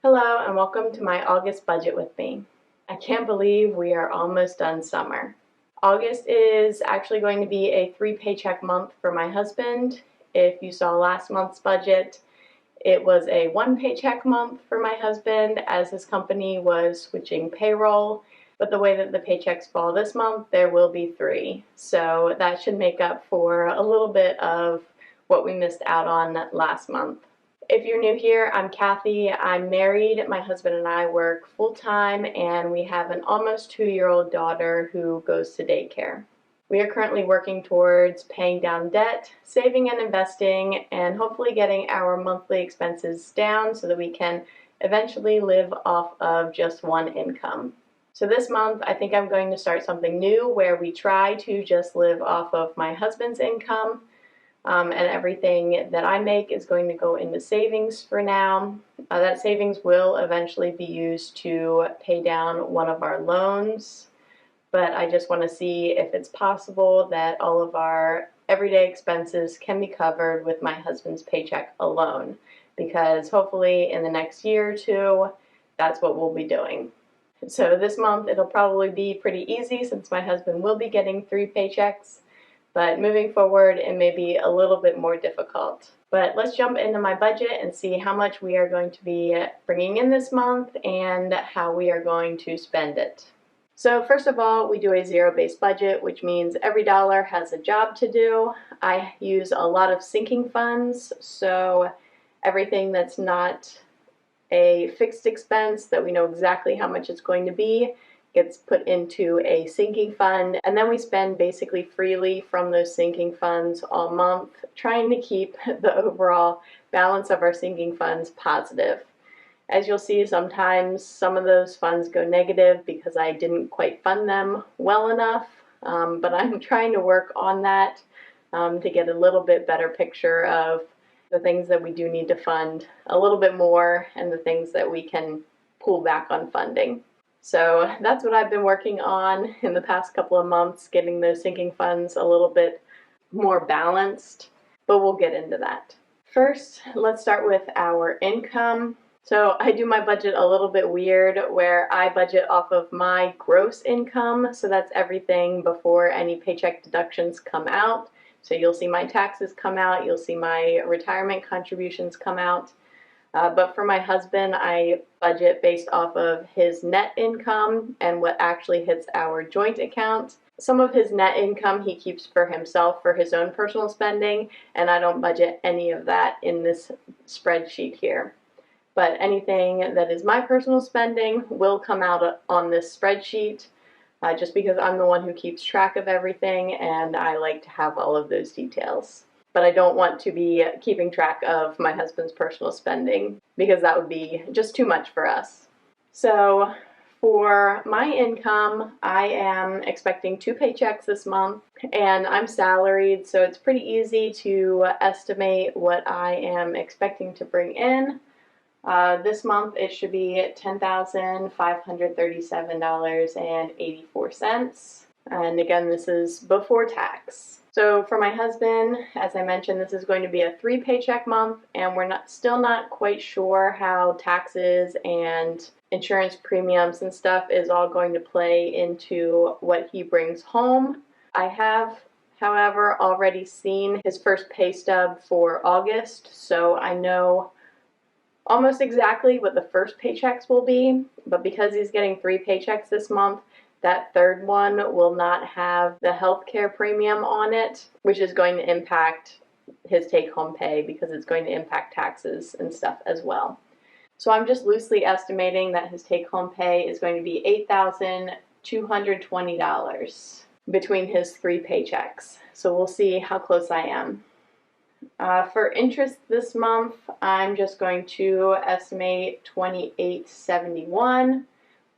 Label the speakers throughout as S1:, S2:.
S1: Hello and welcome to my August budget with me. I can't believe we are almost done summer. August is actually going to be a 3 paycheck month for my husband. If you saw last month's budget, it was a 1 paycheck month for my husband as his company was switching payroll. But the way that the paychecks fall this month, there will be 3. So that should make up for a little bit of what we missed out on last month. If you're new here, I'm Kathy. I'm married. My husband and I work full-time, and we have an almost 2-year-old daughter who goes to daycare. We are currently working towards paying down debt, saving and investing, and hopefully getting our monthly expenses down so that we can eventually live off of just one income. So this month, I think I'm going to start something new where we try to just live off of my husband's income. And everything that I make is going to go into savings for now. That savings will eventually be used to pay down one of our loans, but I just want to see if it's possible that all of our everyday expenses can be covered with my husband's paycheck alone, because hopefully in the next year or two, that's what we'll be doing. So this month it'll probably be pretty easy since my husband will be getting 3 paychecks. But moving forward, it may be a little bit more difficult. But let's jump into my budget and see how much we are going to be bringing in this month and how we are going to spend it. So first of all, we do a zero-based budget, which means every dollar has a job to do. I use a lot of sinking funds, so everything that's not a fixed expense that we know exactly how much it's going to be gets put into a sinking fund, and then we spend basically freely from those sinking funds all month, trying to keep the overall balance of our sinking funds positive. As you'll see, sometimes some of those funds go negative because I didn't quite fund them well enough, but I'm trying to work on that to get a little bit better picture of the things that we do need to fund a little bit more and the things that we can pull back on funding. So that's what I've been working on in the past couple of months, getting those sinking funds a little bit more balanced, but we'll get into that. First, let's start with our income. So I do my budget a little bit weird where I budget off of my gross income, so that's everything before any paycheck deductions come out. So you'll see my taxes come out, you'll see my retirement contributions come out. But for my husband, I budget based off of his net income and what actually hits our joint account. Some of his net income he keeps for himself for his own personal spending, and I don't budget any of that in this spreadsheet here. But anything that is my personal spending will come out on this spreadsheet, just because I'm the one who keeps track of everything and I like to have all of those details. But I don't want to be keeping track of my husband's personal spending because that would be just too much for us. So for my income, I am expecting 2 paychecks this month, and I'm salaried, so it's pretty easy to estimate what I am expecting to bring in. This month it should be $10,537.84. And again, this is before tax. So for my husband, as I mentioned, this is going to be a 3 paycheck month, and we're still not quite sure how taxes and insurance premiums and stuff is all going to play into what he brings home. I have, however, already seen his first pay stub for August, so I know almost exactly what the first paychecks will be, but because he's getting 3 paychecks this month, that third one will not have the healthcare premium on it, which is going to impact his take-home pay because it's going to impact taxes and stuff as well. So I'm just loosely estimating that his take-home pay is going to be $8,220 between his 3 paychecks. So we'll see how close I am. For interest this month, I'm just going to estimate $28.71.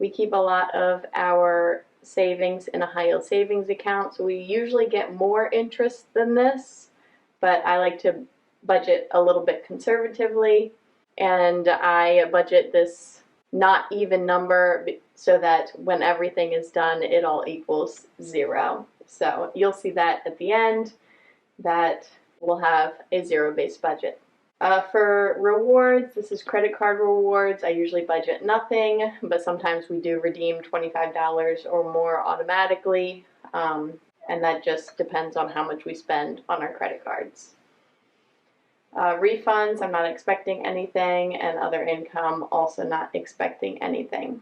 S1: We keep a lot of our savings in a high-yield savings account, so we usually get more interest than this, but I like to budget a little bit conservatively, and I budget this not even number so that when everything is done, it all equals 0. So you'll see that at the end that we'll have a zero-based budget. For rewards, this is credit card rewards. I usually budget nothing, but sometimes we do redeem $25 or more automatically, and that just depends on how much we spend on our credit cards. Refunds, I'm not expecting anything, and other income, also not expecting anything.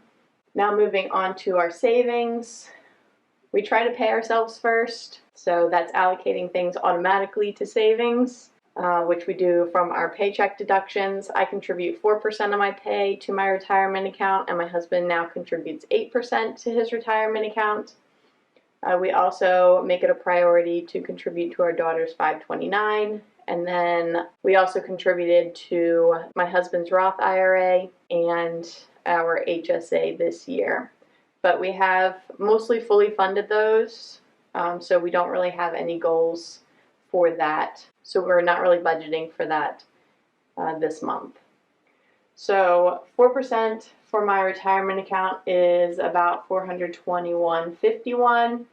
S1: Now moving on to our savings. We try to pay ourselves first, so that's allocating things automatically to savings, which we do from our paycheck deductions. I contribute 4% of my pay to my retirement account, and my husband now contributes 8% to his retirement account. We also make it a priority to contribute to our daughter's 529, and then we also contributed to my husband's Roth IRA and our HSA this year. But we have mostly fully funded those, so we don't really have any goals for that. So we're not really budgeting for that this month. So 4% for my retirement account is about $421.51.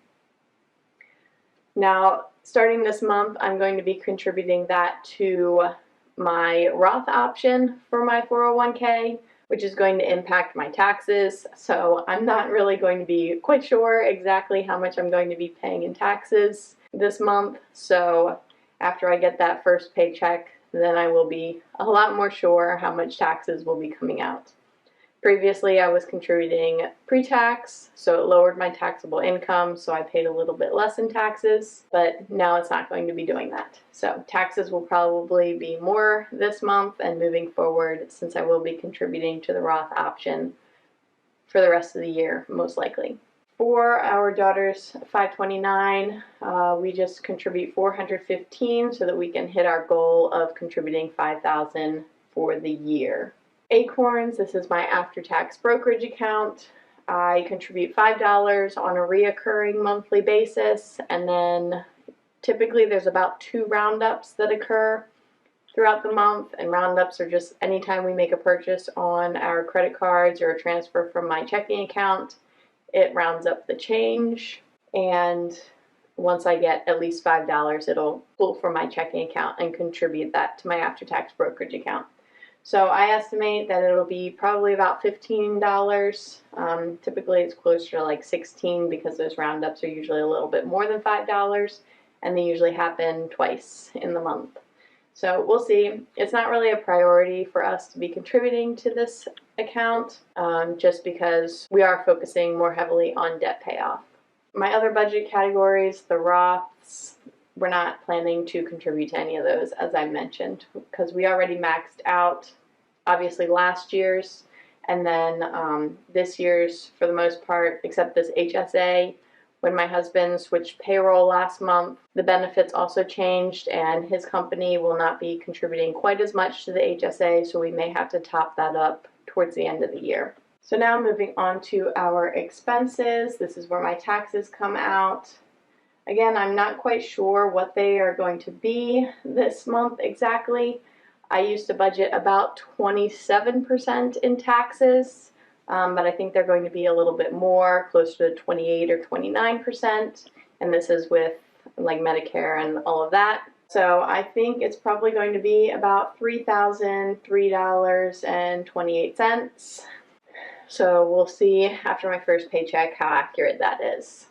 S1: Now, starting this month, I'm going to be contributing that to my Roth option for my 401k, which is going to impact my taxes. So I'm not really going to be quite sure exactly how much I'm going to be paying in taxes this month. So after I get that first paycheck, then I will be a lot more sure how much taxes will be coming out. Previously, I was contributing pre-tax, so it lowered my taxable income, so I paid a little bit less in taxes, but now it's not going to be doing that. So taxes will probably be more this month and moving forward, since I will be contributing to the Roth option for the rest of the year, most likely. For our daughter's 529, we just contribute $415 so that we can hit our goal of contributing $5,000 for the year. Acorns, this is my after-tax brokerage account. I contribute $5 on a reoccurring monthly basis, and then typically there's about 2 roundups that occur throughout the month, and roundups are just anytime we make a purchase on our credit cards or a transfer from my checking account, it rounds up the change, and once I get at least $5, it'll pull from my checking account and contribute that to my after-tax brokerage account. So I estimate that it'll be probably about $15. Typically it's closer to like $16 because those roundups are usually a little bit more than $5, and they usually happen twice in the month. So we'll see. It's not really a priority for us to be contributing to this account, just because we are focusing more heavily on debt payoff. My other budget categories, the Roths, we're not planning to contribute to any of those, as I mentioned, because we already maxed out, obviously, last year's, and then this year's for the most part, except this HSA. When my husband switched payroll last month, the benefits also changed, and his company will not be contributing quite as much to the HSA, so we may have to top that up towards the end of the year. So now moving on to our expenses. This is where my taxes come out. Again, I'm not quite sure what they are going to be this month exactly. I used to budget about 27% in taxes, but I think they're going to be a little bit more, closer to 28 or 29%, and this is with like Medicare and all of that. So I think it's probably going to be about $3,003.28. So we'll see after my first paycheck how accurate that is.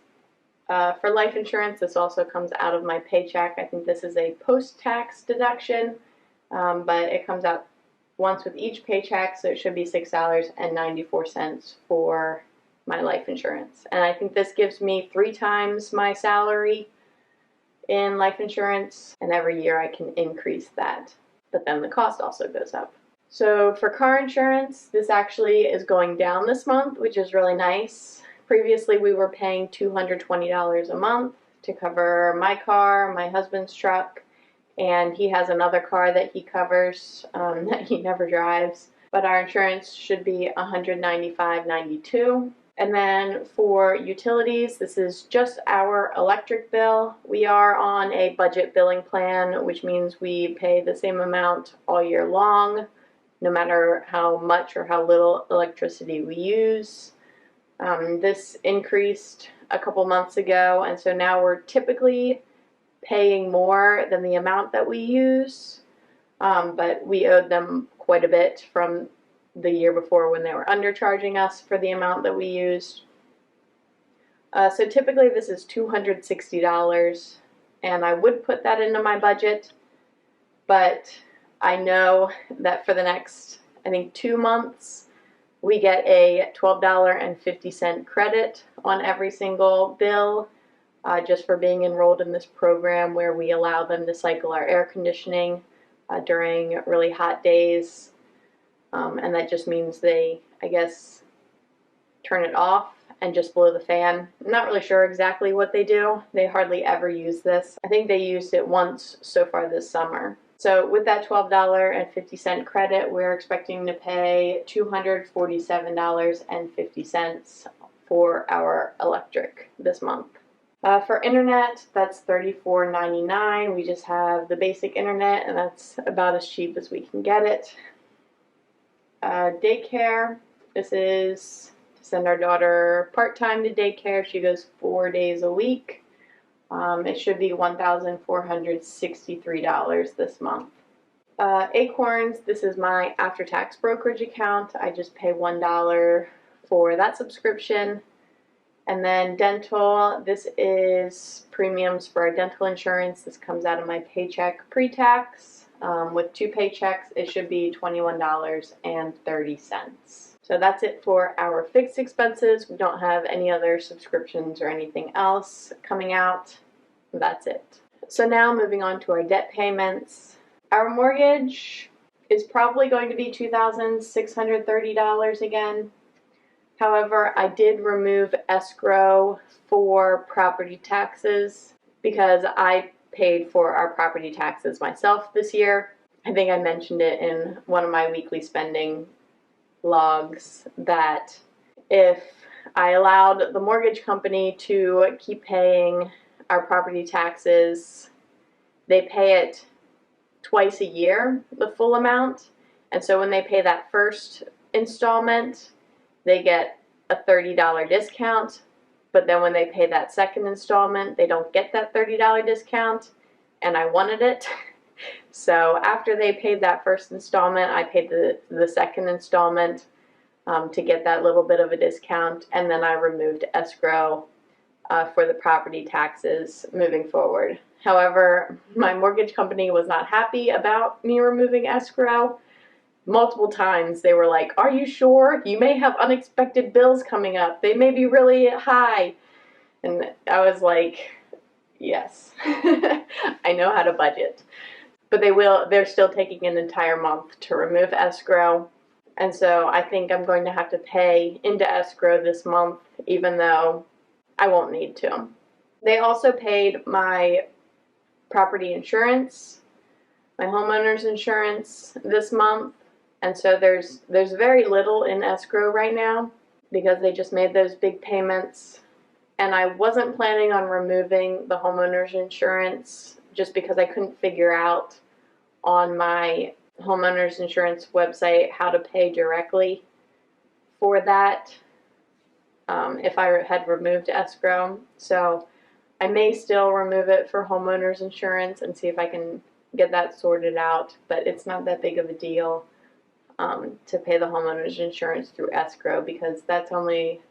S1: For life insurance, this also comes out of my paycheck. I think this is a post-tax deduction, but it comes out once with each paycheck, so it should be $6.94 for my life insurance. And I think this gives me 3 times my salary in life insurance, and every year I can increase that. But then the cost also goes up. So for car insurance, this actually is going down this month, which is really nice. Previously, we were paying $220 a month to cover my car, my husband's truck, and he has another car that he covers that he never drives. But our insurance should be $195.92. And then for utilities, this is just our electric bill. We are on a budget billing plan, which means we pay the same amount all year long, no matter how much or how little electricity we use. This increased a couple months ago, and so now we're typically paying more than the amount that we use. but we owed them quite a bit from the year before when they were undercharging us for the amount that we used. So typically this is $260, and I would put that into my budget, but I know that for the next, I think, 2 months, we get a $12.50 credit on every single bill just for being enrolled in this program where we allow them to cycle our air conditioning during really hot days. And that just means they, I guess, turn it off and just blow the fan. I'm not really sure exactly what they do. They hardly ever use this. I think they used it once so far this summer. So with that $12.50 credit, we're expecting to pay $247.50 for our electric this month. For internet, that's $34.99. We just have the basic internet, and that's about as cheap as we can get it. Daycare, this is to send our daughter part-time to daycare. She goes 4 days a week. It should be $1,463 this month. Acorns, this is my after-tax brokerage account. I just pay $1 for that subscription. And then dental, this is premiums for our dental insurance. This comes out of my paycheck pre-tax. With 2 paychecks, it should be $21.30. So that's it for our fixed expenses. We don't have any other subscriptions or anything else coming out. That's it. So now moving on to our debt payments. Our mortgage is probably going to be $2,630 again. However, I did remove escrow for property taxes because I paid for our property taxes myself this year. I think I mentioned it in one of my weekly spending logs that if I allowed the mortgage company to keep paying our property taxes, they pay it twice a year, the full amount. And so when they pay that first installment, they get a $30 discount, but then when they pay that second installment, they don't get that $30 discount, and I wanted it. So after they paid that first installment, I paid the second installment to get that little bit of a discount, and then I removed escrow for the property taxes moving forward. However, my mortgage company was not happy about me removing escrow. Multiple times they were like, "Are you sure? You may have unexpected bills coming up. They may be really high." And I was like, yes, I know how to budget. But they're still taking an entire month to remove escrow. And so I think I'm going to have to pay into escrow this month, even though I won't need to. They also paid my property insurance, my homeowner's insurance this month. And so there's very little in escrow right now because they just made those big payments. And I wasn't planning on removing the homeowner's insurance just because I couldn't figure out on my homeowner's insurance website how to pay directly for that if I had removed escrow. So I may still remove it for homeowner's insurance and see if I can get that sorted out, but it's not that big of a deal to pay the homeowner's insurance through escrow because that's only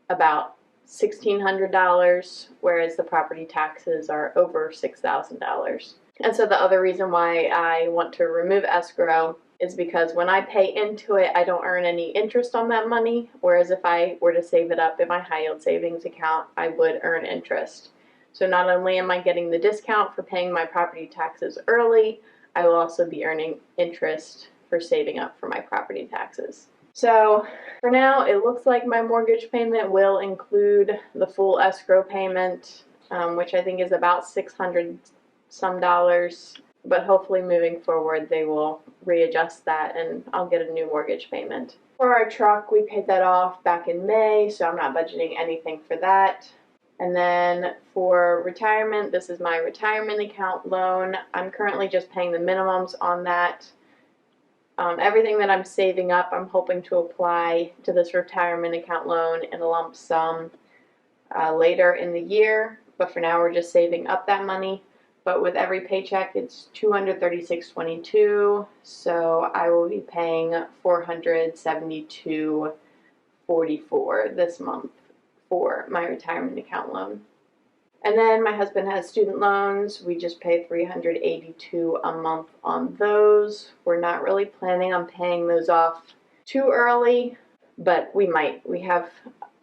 S1: about $1,600, whereas the property taxes are over $6,000. And so the other reason why I want to remove escrow is because when I pay into it, I don't earn any interest on that money, whereas if I were to save it up in my high yield savings account, I would earn interest. So not only am I getting the discount for paying my property taxes early, I will also be earning interest for saving up for my property taxes. So for now, it looks like my mortgage payment will include the full escrow payment, which I think is about $600 some, but hopefully moving forward they will readjust that and I'll get a new mortgage payment. For our truck, we paid that off back in May, so I'm not budgeting anything for that. And then for retirement, this is my retirement account loan. I'm currently just paying the minimums on that. Everything that I'm saving up, I'm hoping to apply to this retirement account loan in a lump sum later in the year, but for now we're just saving up that money. but with every paycheck it's $236.22, so I will be paying $472.44 this month for my retirement account loan. And then my husband has student loans. We just pay $382 a month on those. We're not really planning on paying those off too early, but we might.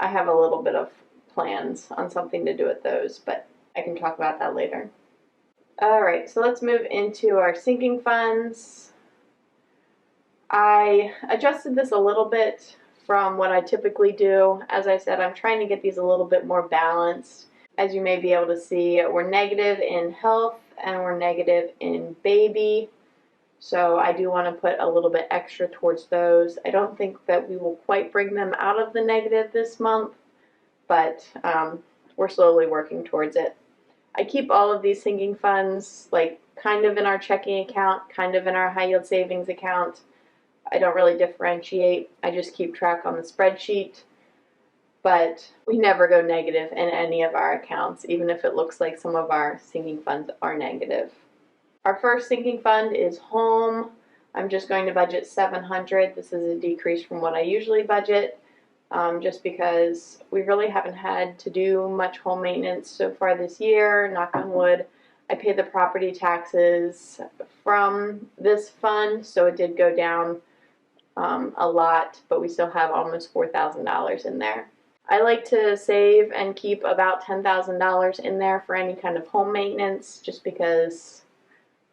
S1: I have a little bit of plans on something to do with those, but I can talk about that later. All right, so let's move into our sinking funds. I adjusted this a little bit from what I typically do. As I said, I'm trying to get these a little bit more balanced. As you may be able to see, we're negative in health and we're negative in baby. So I do want to put a little bit extra towards those. I don't think that we will quite bring them out of the negative this month, but we're slowly working towards it. I keep all of these sinking funds like kind of in our checking account, kind of in our high yield savings account. I don't really differentiate. I just keep track on the spreadsheet. But we never go negative in any of our accounts, even if it looks like some of our sinking funds are negative. Our first sinking fund is home. I'm just going to budget $700. This is a decrease from what I usually budget, just because we really haven't had to do much home maintenance so far this year, knock on wood. I pay the property taxes from this fund, so it did go down a lot, but we still have almost $4,000 in there. I like to save and keep about $10,000 in there for any kind of home maintenance, just because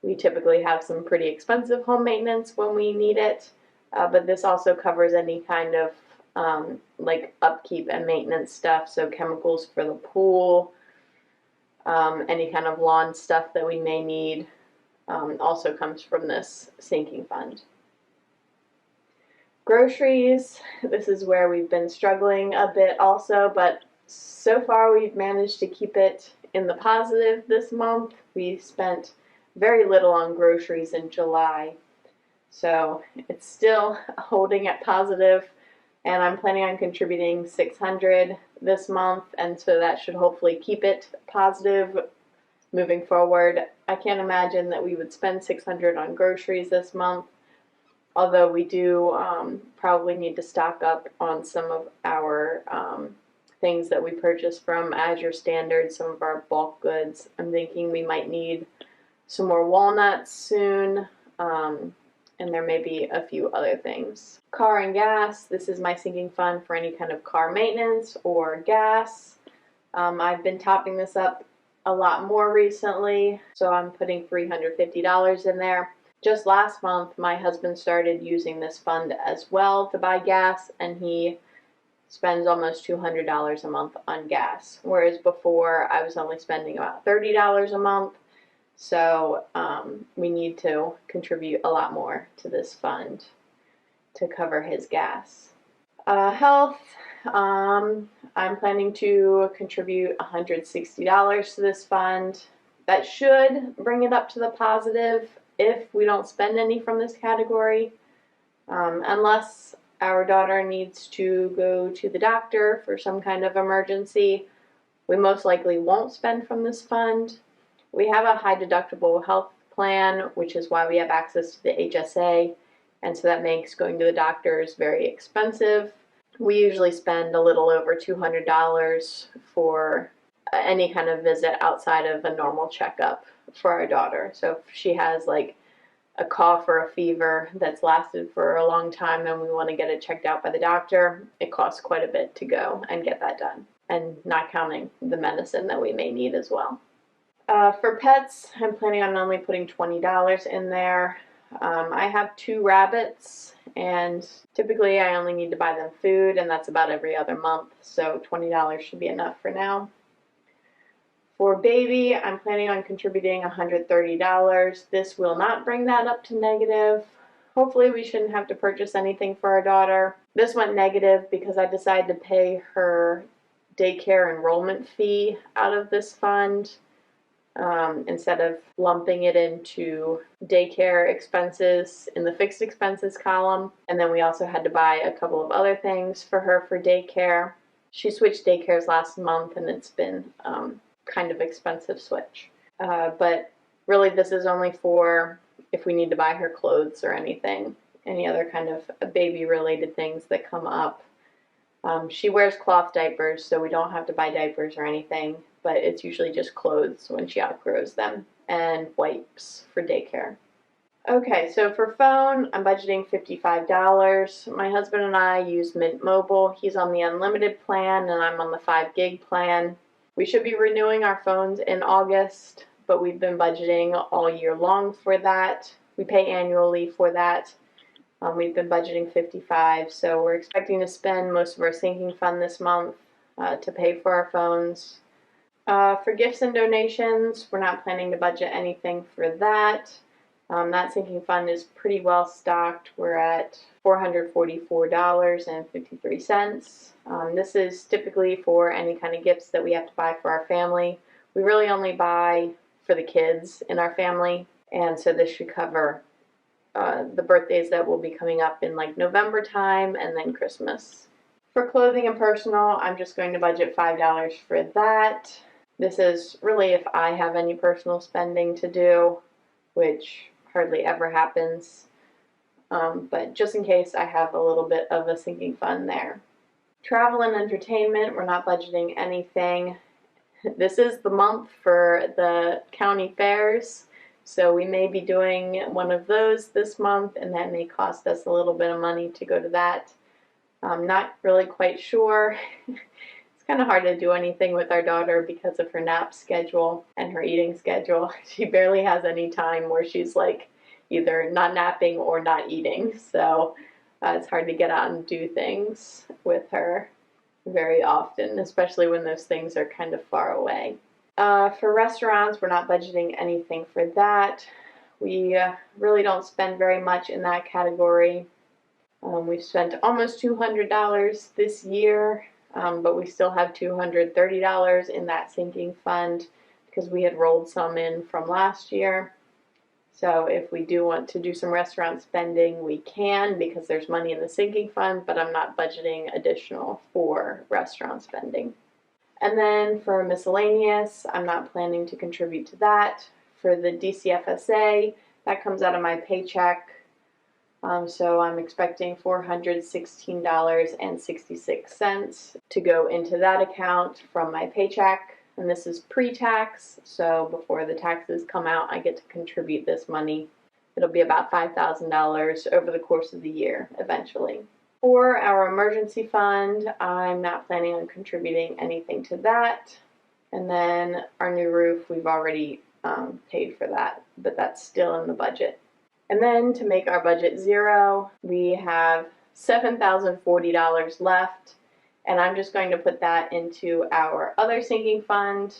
S1: we typically have some pretty expensive home maintenance when we need it, but this also covers any kind of like upkeep and maintenance stuff, so chemicals for the pool, any kind of lawn stuff that we may need, also comes from this sinking fund. Groceries, this is where we've been struggling a bit also, but so far we've managed to keep it in the positive this month. We spent very little on groceries in July, so it's still holding at positive, and I'm planning on contributing $600 this month, and so that should hopefully keep it positive moving forward. I can't imagine that we would spend $600 on groceries this month, although we do probably need to stock up on some of our things that we purchase from Azure Standard, some of our bulk goods. I'm thinking we might need some more walnuts soon, and there may be a few other things. Car and gas, this is my sinking fund for any kind of car maintenance or gas. I've been topping this up a lot more recently, so I'm putting $350 in there. Just last month, my husband started using this fund as well to buy gas, and he spends almost $200 a month on gas, whereas before I was only spending about $30 a month. So we need to contribute a lot more to this fund to cover his gas. Health, I'm planning to contribute $160 to this fund. That should bring it up to the positive if we don't spend any from this category, unless our daughter needs to go to the doctor for some kind of emergency. We most likely won't spend from this fund. We have a high deductible health plan, which is why we have access to the HSA, and so that makes going to the doctors very expensive. We usually spend a little over $200 for any kind of visit outside of a normal checkup for our daughter. So if she has like a cough or a fever that's lasted for a long time and we want to get it checked out by the doctor, it costs quite a bit to go and get that done, and not counting the medicine that we may need as well. For pets, I'm planning on only putting $20 in there. I have 2 rabbits, and typically I only need to buy them food, and that's about every other month, so $20 should be enough for now. For baby, I'm planning on contributing $130. This will not bring that up to negative. Hopefully we shouldn't have to purchase anything for our daughter. This went negative because I decided to pay her daycare enrollment fee out of this fund instead of lumping it into daycare expenses in the fixed expenses column. And then we also had to buy a couple of other things for her for daycare. She switched daycares last month, and it's been kind of expensive switch. But Really, this is only for if we need to buy her clothes or anything, any other kind of baby-related things that come up. She wears cloth diapers, so we don't have to buy diapers or anything, but it's usually just clothes when she outgrows them, and wipes for daycare. Okay, so for phone, I'm budgeting $55. My husband and I use Mint Mobile. He's on the unlimited plan, and I'm on the 5 gig plan. We should be renewing our phones in August, but we've been budgeting all year long for that. We pay annually for that. We've been budgeting $55, so we're expecting to spend most of our sinking fund this month to pay for our phones. For gifts and donations, we're not planning to budget anything for that. That sinking fund is pretty well stocked. We're at $444.53. This is typically for any kind of gifts that we have to buy for our family. We really only buy for the kids in our family, and so this should cover the birthdays that will be coming up in like November time and then Christmas. For clothing and personal, I'm just going to budget $5 for that. This is really if I have any personal spending to do, which hardly ever happens, but just in case, I have a little bit of a sinking fund there. Travel and entertainment, we're not budgeting anything. This is the month for the county fairs, so we may be doing one of those this month, and that may cost us a little bit of money to go to that. I'm not really quite sure. It's kind of hard to do anything with our daughter because of her nap schedule and her eating schedule. She barely has any time where she's like either not napping or not eating, so it's hard to get out and do things with her very often, especially when those things are kind of far away. For restaurants, we're not budgeting anything for that. We really don't spend very much in that category. We've spent almost $200 this year, but we still have $230 in that sinking fund because we had rolled some in from last year. So if we do want to do some restaurant spending, we can because there's money in the sinking fund, but I'm not budgeting additional for restaurant spending. And then for miscellaneous, I'm not planning to contribute to that. For the DCFSA, that comes out of my paycheck. So I'm expecting $416.66 to go into that account from my paycheck. And this is pre-tax, so before the taxes come out, I get to contribute this money. It'll be about $5,000 over the course of the year, eventually. For our emergency fund, I'm not planning on contributing anything to that. And then our new roof, we've already paid for that, but that's still in the budget. And then to make our budget zero, we have $7,040 left. And I'm just going to put that into our other sinking fund.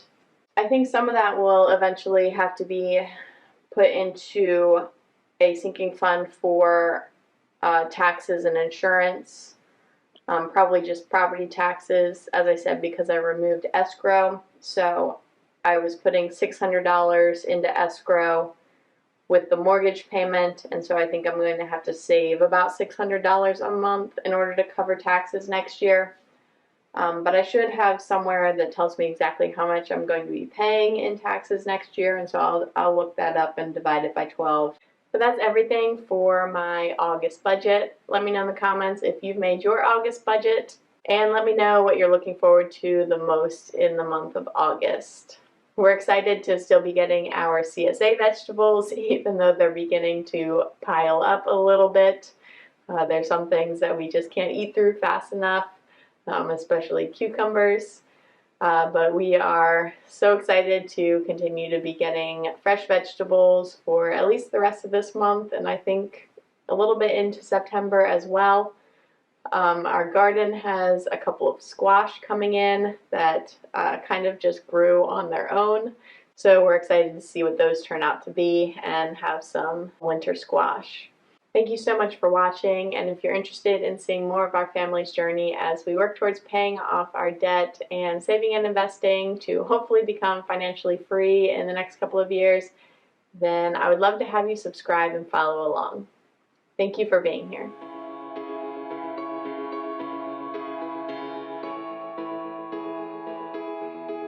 S1: I think some of that will eventually have to be put into a sinking fund for taxes and insurance, probably just property taxes, as I said, because I removed escrow. So I was putting $600 into escrow with the mortgage payment, and so I think I'm going to have to save about $600 a month in order to cover taxes next year. But I should have somewhere that tells me exactly how much I'm going to be paying in taxes next year, and so I'll look that up and divide it by 12. But that's everything for my August budget. Let me know in the comments if you've made your August budget, and let me know what you're looking forward to the most in the month of August. We're excited to still be getting our CSA vegetables, even though they're beginning to pile up a little bit. There's some things that we just can't eat through fast enough. Especially cucumbers, but we are so excited to continue to be getting fresh vegetables for at least the rest of this month, and I think a little bit into September as well. Our garden has a couple of squash coming in that kind of just grew on their own, so we're excited to see what those turn out to be and have some winter squash. Thank you so much for watching, and if you're interested in seeing more of our family's journey as we work towards paying off our debt and saving and investing to hopefully become financially free in the next couple of years, then I would love to have you subscribe and follow along. Thank you for being here.